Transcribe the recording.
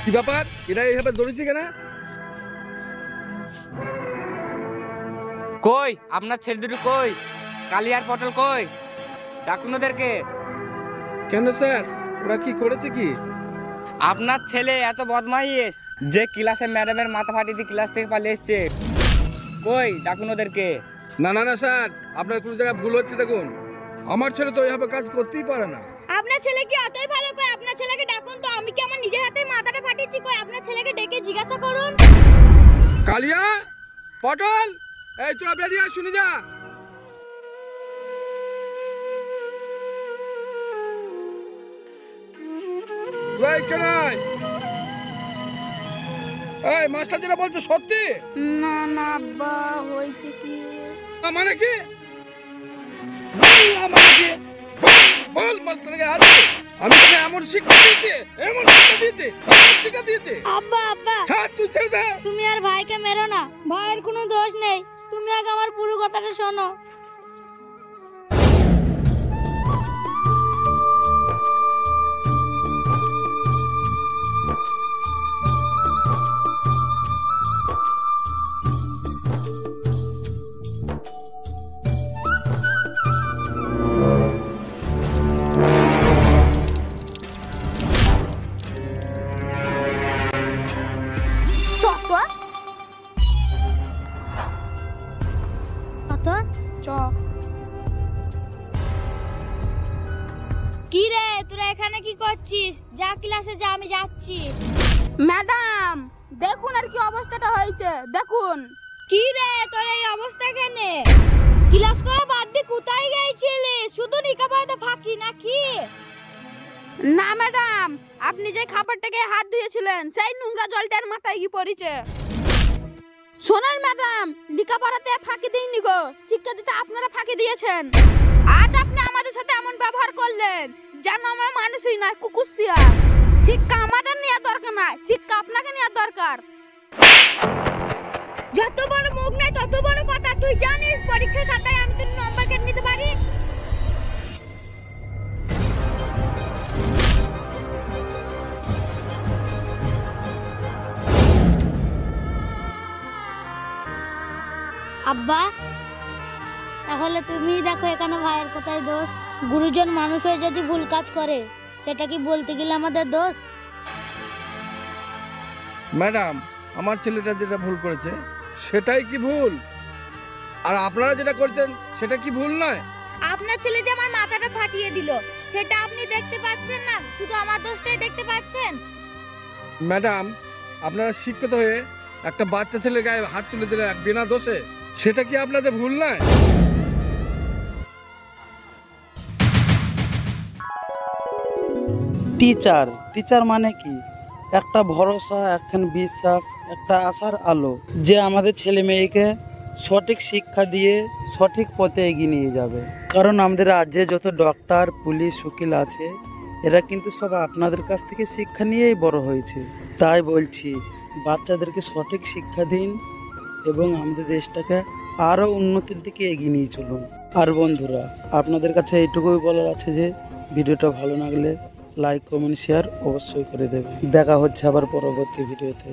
কি ব্যাপার, এরা এইভাবে দৌড়েছে কেন? কই আপনার ছেলে দুটো কই? কালি আর পটল কই? ডাকুন ওদেরকে। কেন স্যার, ওরা কি করেছে কি? আপনার ছেলে এত বদমাইশ যে ক্লাসে ম্যাডামের মাথা ফাটিয়ে দিয়ে ক্লাস থেকে পালিয়ে এসছে। কই ডাকুন ওদেরকে। না না না স্যার, আপনার কোনো জায়গায় ভুল হচ্ছে। দেখুন, আমার ছেলে তো এইভাবে কাজ করতেই পারে না। আপনার ছেলে কি অতই ভালো? কই আপনার ছেলেকে ডাকুন তো। আমি কি আমার নিজের হাতে মাথাটা ফাটিয়েছি? কই আপনার ছেলেকে ডেকে জিজ্ঞাসা করুন। কালিয়া, পটল, এই তোরা বেরিয়ে আয়, শুনে যা। এই মাস্টার যেটা বলছে সত্যি? না না আব্বা, হয়েছে কি? মানে কি? মানে কি? বল মাস্টারকে হাত দে। আমি তোকে এমন শিক্ষা দিতে, এমন শিক্ষা দিতে। আব্বা আব্বা, ছাড়, তুই ছেড়ে দে। তুমি আর ভাইকে মেরো না। ভাইয়ের কোনো দোষ নেই। তুমি আগে আমার পুরো কথাটা শোনো। কি রে, তোরা এখানে কি করছিস? যা ক্লাসে যা, আমি যাচ্ছি। ম্যাডাম দেখুন আর কি অবস্থাটা হয়েছে, দেখুন। কি রে, তোর এই অবস্থা কেন? ক্লাস করা বাদ দিয়ে কোথায় গেছিলি? শুধু নিকাপড়াতে ফাঁকি নাকি? না ম্যাডাম, আপনি যে খাবারটাকে হাত ধুয়েছিলেন সেই নোংরা জলটার মাথায় গিয়ে পড়েছে। শোনেন ম্যাডাম, লেখাপড়াতে ফাঁকি দিইনি গো, শিক্ষা দিতে আপনারা ফাঁকি দিয়েছেন। আজ আপনি আমাদের সাথে এমন ব্যবহার করলেন যেন আমরা মানুষই নয়, কুকুরশিয়া। শিক্ষা আমাদের নেওয়া দরকার নয়, শিক্ষা আপনাকে নেওয়া দরকার। যত বড় মুখ নাই তত বড় কথা। তুই জানিস পরীক্ষার খাতায় আমি তোর নম্বর কেটে নিতে পারি? আব্বা, তাহলে তুমি দেখো এখানে ভাইয়ের কোথায় দোষ? গুরুজন মানুষ হয়ে যদি ভুল কাজ করে সেটা কি বলতে গেলে আমাদের দোষ? ম্যাডাম, আমার ছেলেটা যেটা ভুল করেছে সেটাই কি ভুল? আর আপনারা যেটা করছেন সেটা কি ভুল নয়? আপনার ছেলে যে আমার মাথাটা ফাটিয়ে দিল সেটা আপনি দেখতে পাচ্ছেন না, শুধু আমার দোষটাই দেখতে পাচ্ছেন। ম্যাডাম, আপনারা শিক্ষিত হয়ে একটা বাচ্চা ছেলের গায়ে হাত তুলে দিলে বিনা দোষে, সেটা কি আপনাদের ভুল নয়? টিচার মানে কি? একটা ভরসা, একখান বিশ্বাস, একটা আশার আলো, যে আমাদের ছেলে মেয়েকে সঠিক শিক্ষা দিয়ে সঠিক পথে এগিয়ে নিয়ে যাবে। কারণ আমাদের রাজ্যে যত ডক্টর, পুলিশ, উকিল আছে, এরা কিন্তু সব আপনাদের কাছ থেকে শিক্ষা নিয়েই বড় হয়েছে। তাই বলছি, বাচ্চাদেরকে সঠিক শিক্ষা দিন এবং আমাদের দেশটাকে আরও উন্নতির দিকে এগিয়ে নিয়ে চলুন। আর বন্ধুরা, আপনাদের কাছে এইটুকুই বলার আছে যে ভিডিওটা ভালো লাগলে লাইক, কমেন্ট, শেয়ার অবশ্যই করে দেবেন। দেখা হচ্ছে আবার পরবর্তী ভিডিওতে।